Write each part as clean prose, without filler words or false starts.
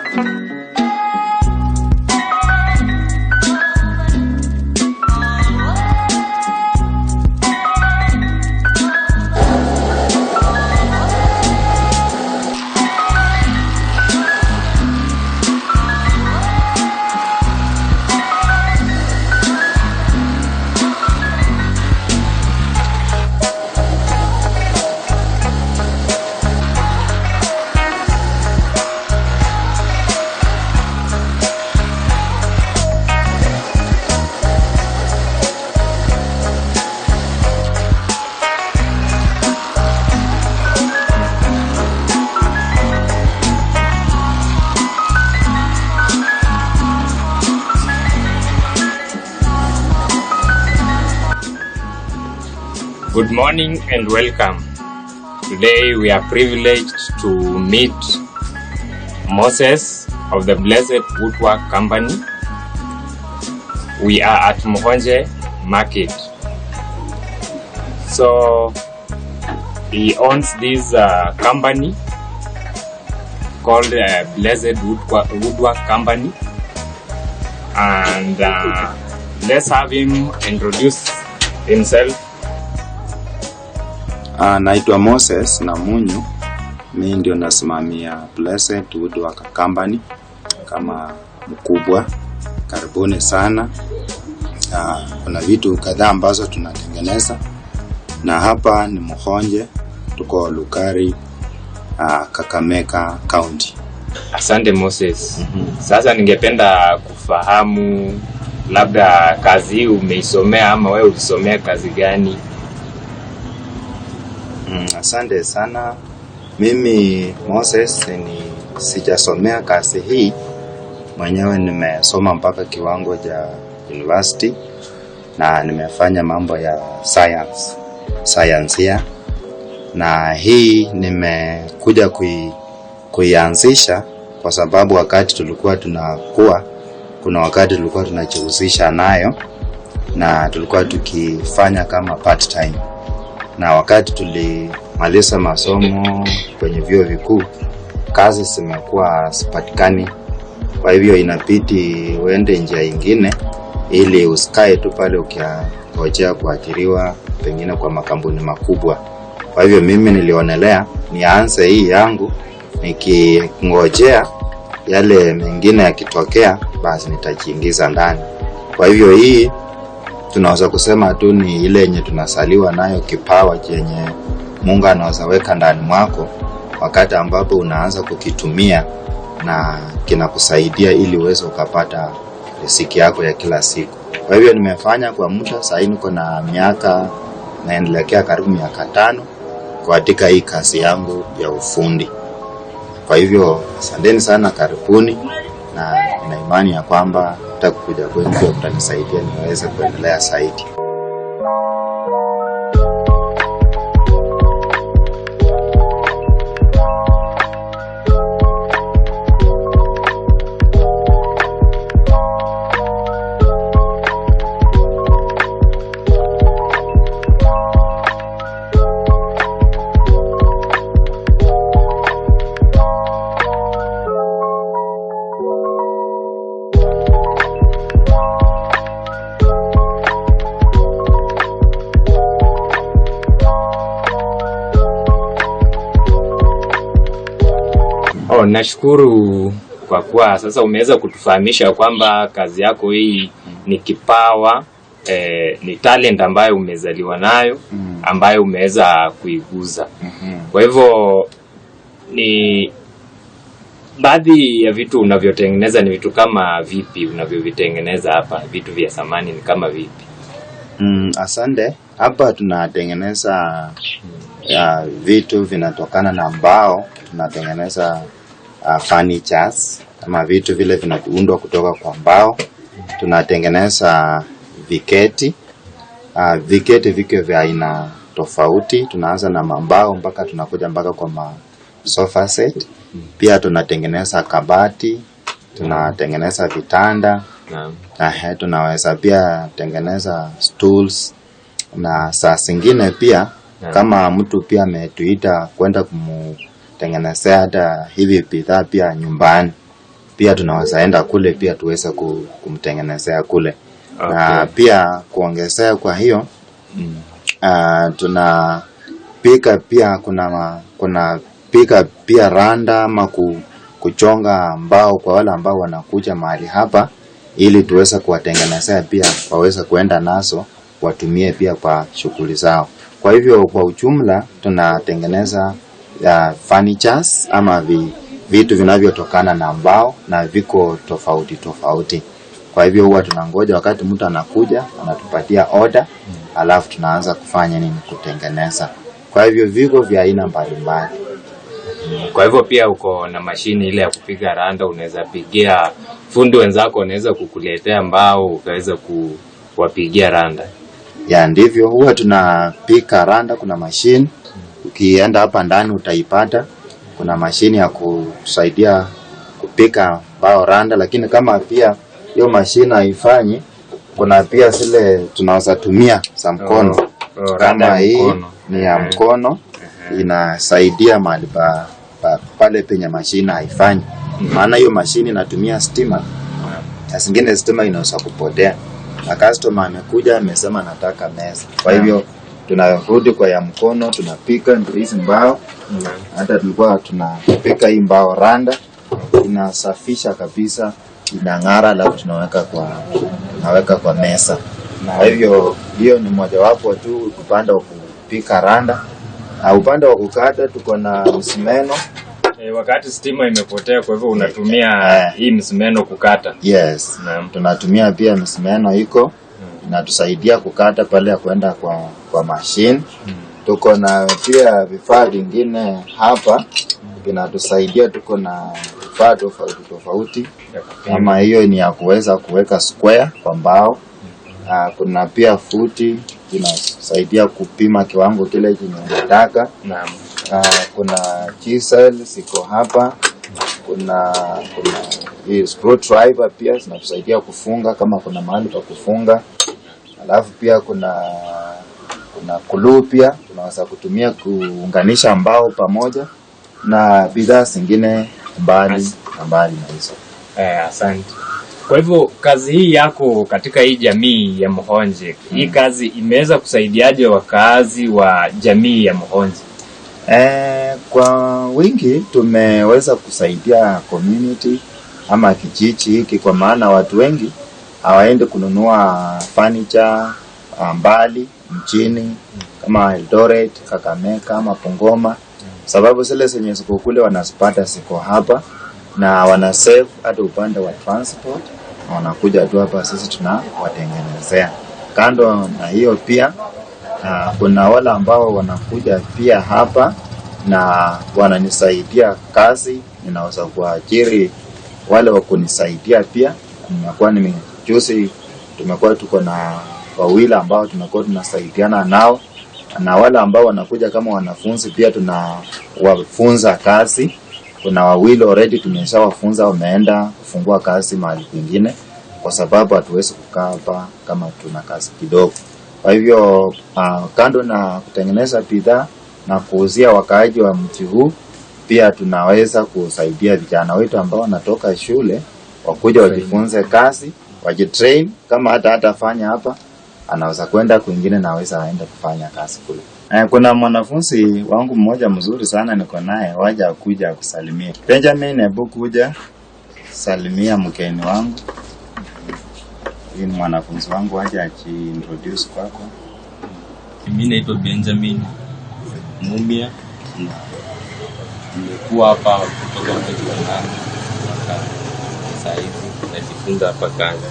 Good morning and welcome. Today we are privileged to meet Moses of the Blessed Woodwork Company. We are at Mukhonje market. So he owns this company called Blessed Woodwork Company, and let's have him introduce himself. Naitwa Moses Namunyu. Mimi ndio nasimamia Blessed Woodwork Company kama mkubwa. Karibuni sana. Kuna vitu kadhaa ambazo tunatengeneza, na hapa ni Mukhonje, tuko Lukari, Kakamega County. Asante Moses. Sasa ningependa kufahamu labda kazi hii umeisomea ama wewe ulisomea kazi gani? Asante sana. Mimi Moses sijasomea kazi hii. Mwenyewe nimesoma mpaka kiwango cha university na nimefanya mambo ya science ya. Na hii nimekuja kuianzisha kwa sababu wakati tulikuwa kuna wakati tulikuwa tunajihusisha nayo na tulikuwa tukifanya kama part time. Na wakati tulimaliza masomo kwenye vyuo vikuu, kazi zimekuwa sipatikani. Kwa hivyo inabidi uende njia nyingine ili usikae tu pale ukiangojea kuajiriwa pengine kwa makampuni makubwa. Kwa hivyo mimi nilionelea nianze hii yangu, nikingojea yale mengine yakitokea basi nitajiingiza ndani. Kwa hivyo hii tunaweza kusema tu ni ile yenye tunasaliwa nayo, kipawa chenye Mungu anaweza weka ndani mwako wakati ambapo unaanza kukitumia, na kinakusaidia ili uweze ukapata riziki yako ya kila siku. Kwa hivyo nimefanya kwa muda, sasa niko na miaka naendelea karibu miaka 5 katika hii kazi yangu ya ufundi. Kwa hivyo asanteni sana, karibuni, na nina imani ya kwamba tutakuja kwenu kutanisaidia niweze kuendelea zaidi. Nashukuru kwa kuwa sasa umeweza kutufahamisha kwamba kazi yako hii ni kipawa, ni talent ambayo umezaliwa nayo, ambayo umeweza kuiguza. Kwa hivyo ni baadhi ya vitu unavyotengeneza ni vitu kama vipi unavyovitengeneza hapa? Vitu vya samani ni kama vipi? Asante. Hapa tunatengeneza vitu vinatokana na mbao. Tunatengeneza furnitures kama vitu vile vinaundwa kutoka kwa mbao. Tunatengeneza viketi. Viketi viko vya aina tofauti. Tunaanza na mbao mpaka tunakuja mpaka kwa sofa set. Pia tunatengeneza kabati, tunatengeneza vitanda, na tunaweza pia tengeneza stools, na saa zingine pia kama mtu pia ametuita kwenda kumtengenezea hata hivi bidhaa pia nyumbani, pia tunaweza enda kule pia tuweze kumtengenezea kule. Okay. Na pia kuongezea kwa hiyo tunapika pia kuna pika pia randa ama kuchonga mbao kwa wale ambao wanakuja mahali hapa, ili tuweze kuwatengenezea pia waweze kuenda nazo watumie pia kwa shughuli zao. Kwa hivyo kwa ujumla tunatengeneza furnitures ama vitu vinavyotokana na mbao na viko tofauti tofauti. Kwa hivyo huwa tunangoja wakati mtu anakuja anatupatia order, alafu tunaanza kufanya nini, kutengeneza. Kwa hivyo viko vya aina mbalimbali. Kwa hivyo pia uko na mashini ile ya kupiga randa, unaweza pigia fundi wenzako, unaweza kukuletea mbao ukaweza kuwapigia randa. Ya ndivyo huwa tunapika randa. Kuna mashini, ukienda hapa ndani utaipata. Kuna mashini ya kusaidia kupika mbao randa, lakini kama pia hiyo mashini haifanyi, kuna pia zile tunaweza tumia za mkono. Kama hii ni ya mkono, inasaidia mahali pale penye mashini haifanyi. Maana hiyo mashini inatumia stima, na zingine stima inaweza kupotea. Na customer amekuja amesema nataka meza. Kwa hivyo tunarudi kwa ya mkono, tunapika ndio hizi mbao. Hata tulikuwa tunapika hii mbao randa, inasafisha kabisa, inang'ara, alafu tunaweka kwa meza. Kwa hivyo hiyo ni mojawapo tu upande wa kupika randa. Upande wa kukata tuko na msumeno. Wakati stima imepotea, kwa hivyo unatumia hii msumeno kukata. Yes. Tunatumia pia msumeno iko inatusaidia kukata pale ya kwenda kwa machine. Tuko na pia vifaa vingine hapa vinatusaidia. Tuko na vifaa tofauti kama hiyo ni ya kuweza kuweka square kwa mbao. Kuna pia futi inasaidia kupima kiwango kile chenye unataka. Kuna chisel siko hapa. Kuna screwdriver pia zinatusaidia kufunga kama kuna mahali pa kufunga. Alafu pia kuna glue pia tunaweza kutumia kuunganisha mbao pamoja na bidhaa zingine mbali na hizo. Asante. Kwa hivyo kazi hii yako katika hii jamii ya Mukhonje, hii kazi imeweza kusaidiaje wakazi wa jamii ya Mukhonje? Kwa wingi tumeweza kusaidia community ama kijiji hiki, kwa maana watu wengi hawaendi kununua furniture mbali mjini kama Eldoret, Kakamega ama Bungoma, sababu zile zenye ziko kule wanazipata ziko hapa, na wana save hata upande wa transport, na wanakuja tu hapa sisi tunawatengenezea. Kando na hiyo pia kuna wale ambao wanakuja pia hapa na wananisaidia kazi. Ninaweza kuajiri wale wa kunisaidia pia. Nimekuwa juzi tumekuwa tuko na wawili ambao tumekuwa tunasaidiana nao, na wale ambao wanakuja kama wanafunzi pia tunawafunza kazi. Kuna wawili already tumeshawafunza, wameenda kufungua kazi mahali kwingine, kwa sababu hatuwezi kukaa hapa kama tuna kazi kidogo. Kwa hivyo kando na kutengeneza bidhaa na kuuzia wakaaji wa mji huu, pia tunaweza kusaidia vijana wetu ambao wanatoka shule wakuja wajifunze kazi, wajitrain. Kama hatafanya hapa, anaweza kwenda kwingine na aweza aenda kufanya kazi kule. Kuna mwanafunzi wangu mmoja mzuri sana niko naye, waja kuja kusalimia. Benjamin, hebu kuja salimia mgeni wangu. Hii ni mwanafunzi wangu, waja ajiintroduce kwako. Mimi naitwa Benjamin Mumia, nimekuwa hapa kutoka mwezi wa 8 mpaka sasa hivi najifunza hapa kazi.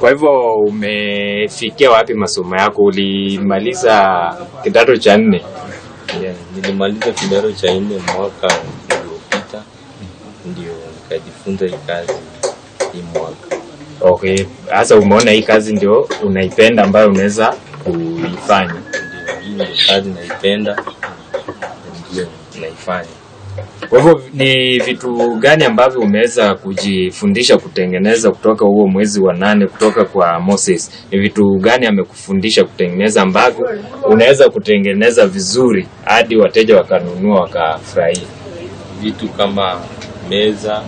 Kwa hivyo umefikia wapi masomo yako? Ulimaliza kidato cha 4? Nilimaliza kidato cha 4 mwaka uliopita, ndio nikajifunza hii kazi hii mwaka. Okay, sasa umeona hii kazi ndio unaipenda ambayo unaweza kuifanya? Ndio, hii kazi naipenda, ndio naifanya. Kwa hivyo ni vitu gani ambavyo umeweza kujifundisha kutengeneza kutoka huo mwezi wa 8 kutoka kwa Moses? Ni vitu gani amekufundisha kutengeneza ambavyo unaweza kutengeneza vizuri hadi wateja wakanunua wakafurahia? Vitu kama meza,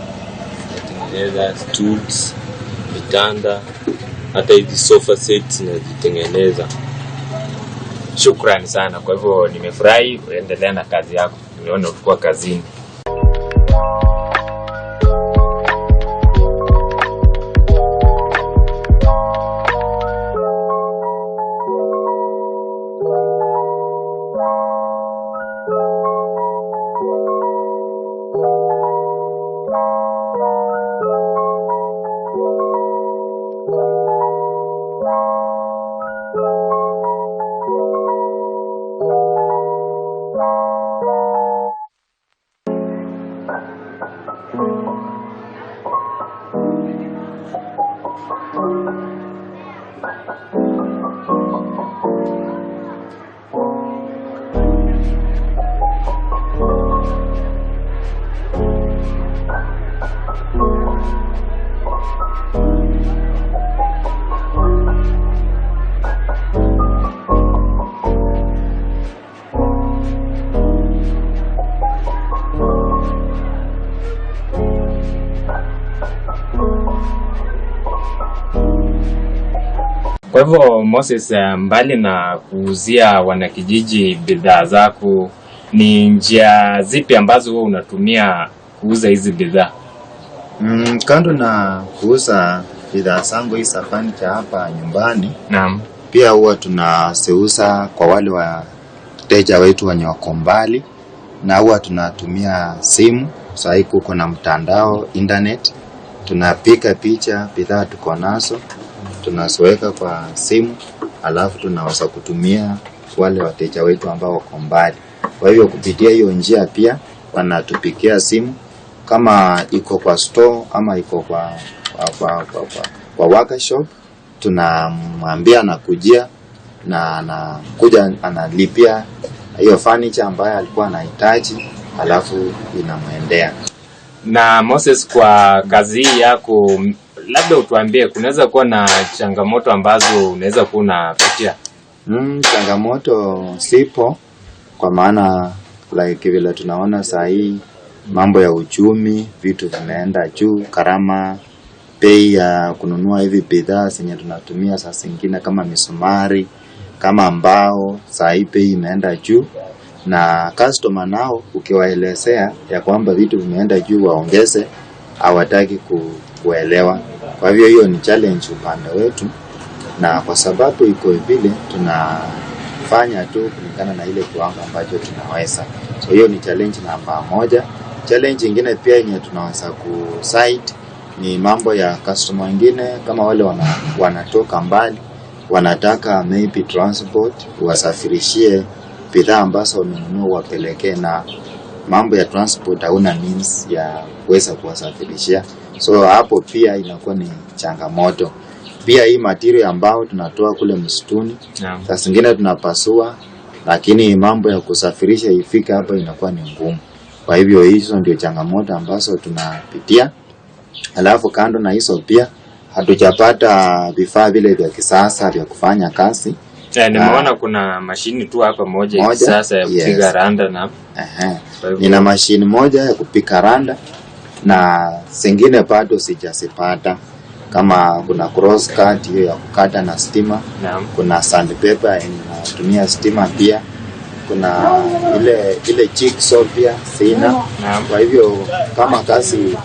nazitengeneza, stools, vitanda, hata hizi sofa sets nazitengeneza. Shukrani sana. Kwa hivyo nimefurahi, endelea na kazi yako. Niona ulikuwa kazini. Kwa hivyo Moses, mbali na kuuzia wanakijiji bidhaa zako, ni njia zipi ambazo wewe unatumia kuuza hizi bidhaa? Kando na kuuza bidhaa zangu hii safani cha hapa nyumbani, Naam. Pia huwa tunaseuza kwa wale wateja wetu wenye wako mbali, na huwa tunatumia simu. Sasa hivi kuko na mtandao, internet, tunapika picha bidhaa tuko nazo, tunasoweka kwa simu, alafu tunaweza kutumia wale wateja wetu ambao wako mbali. Kwa hivyo kupitia hiyo njia pia wanatupikia simu, kama iko kwa store ama iko kwa workshop, tunamwambia anakujia na anakuja analipia hiyo furniture ambayo alikuwa anahitaji, alafu inamwendea. Na Moses, kwa kazi hii yako, labda utuambie kunaweza kuwa na changamoto ambazo unaweza kuwa unapitia? Changamoto sipo, kwa maana like vile tunaona saa hii mambo ya uchumi, vitu vimeenda juu, karama, bei ya kununua hivi bidhaa zenye tunatumia saa zingine kama misumari, kama mbao, saa hii bei imeenda juu, na customer nao ukiwaelezea ya kwamba vitu vimeenda juu waongeze, hawataki kuelewa. Kwa hivyo hiyo ni challenge upande wetu, na kwa sababu iko vile tunafanya tu kulingana na ile kiwango ambacho tunaweza. So hiyo ni challenge namba moja. Challenge nyingine pia yenye tunaweza kusite ni mambo ya customer wengine, kama wale wanatoka mbali, wanataka maybe transport, wasafirishie bidhaa ambazo wamenunua wapelekee, na mambo ya transport hauna means ya kuweza kuwasafirishia. So hapo pia inakuwa ni changamoto. Pia hii material ambao tunatoa kule msituni, saa zingine tunapasua, lakini mambo ya kusafirisha ifika hapa inakuwa ni ngumu. Kwa hivyo hizo ndio changamoto ambazo tunapitia. Alafu kando na hizo pia hatujapata vifaa vile vya kisasa vya kufanya kazi. Nimeona kuna mashini tu hapa moja ya kisasa ya kupiga randa na nina mashini moja ya kupika randa, na zingine bado sijazipata. Kama kuna cross cut hiyo ya kukata na stima, kuna sandpaper inatumia stima pia, kuna ile jigsaw pia sina. Kwa hivyo kama kazi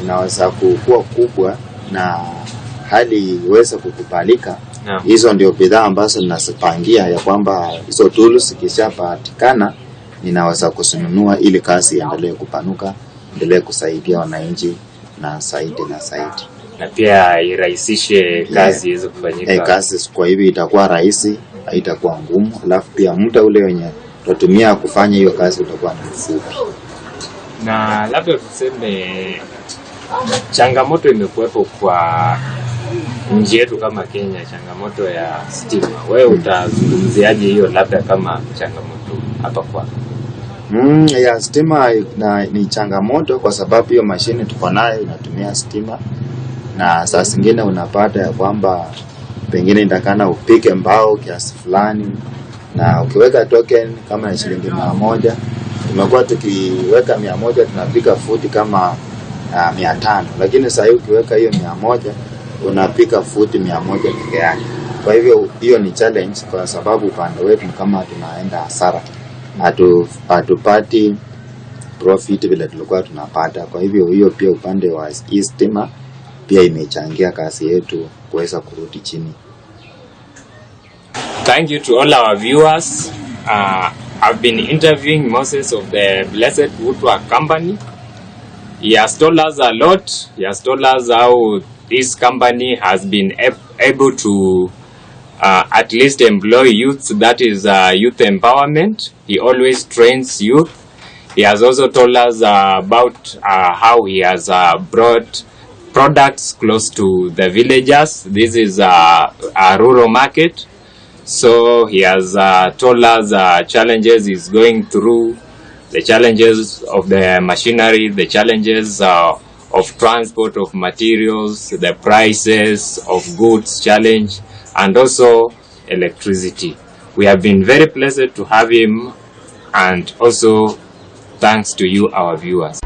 inaweza kukua kubwa na hali iweze kukubalika, hizo ndio bidhaa ambazo ninazipangia ya kwamba hizo tools zikishapatikana ninaweza kusinunua ili kazi iendelee kupanuka, endelee kusaidia wananchi na zaidi na zaidi, na pia irahisishe kazi iweze kufanyika. Kazi kwa hivyo itakuwa rahisi, haitakuwa ngumu. Alafu pia muda ule wenye tutumia kufanya hiyo kazi utakuwa ni mfupi. Na labda tuseme changamoto imekuwepo kwa nchi yetu kama Kenya, changamoto ya stima. Wewe utazungumziaje hiyo labda kama changamoto hapa kwa? Ya stima ni changamoto kwa sababu hiyo mashine tuko nayo inatumia stima, na saa zingine unapata ya kwamba pengine nitakana upike mbao kiasi fulani, na ukiweka token kama shilingi 100, tumekuwa tukiweka 100 tunapika futi kama 500, lakini sasa ukiweka hiyo 100 unapika futi 100 peke yake. Kwa hivyo hiyo ni challenge, kwa sababu upande wetu kama tunaenda hasara, hatupati profit vile tulikuwa tunapata. Kwa hivyo hiyo pia upande wa stima pia imechangia kasi yetu kuweza kurudi chini. Thank you to all our viewers. I've been interviewing Moses of the Blessed Woodwork Company. He has told us a lot. He has told us how this company has been able to at least employ youth. That is youth empowerment. He always trains youth. He has also told us about how he has brought products close to the villagers. This is a rural market. So he has told us challenges he's going through, the challenges of the machinery, the challenges of transport of materials, the prices of goods challenge, and also electricity. We have been very pleased to have him, and also thanks to you, our viewers.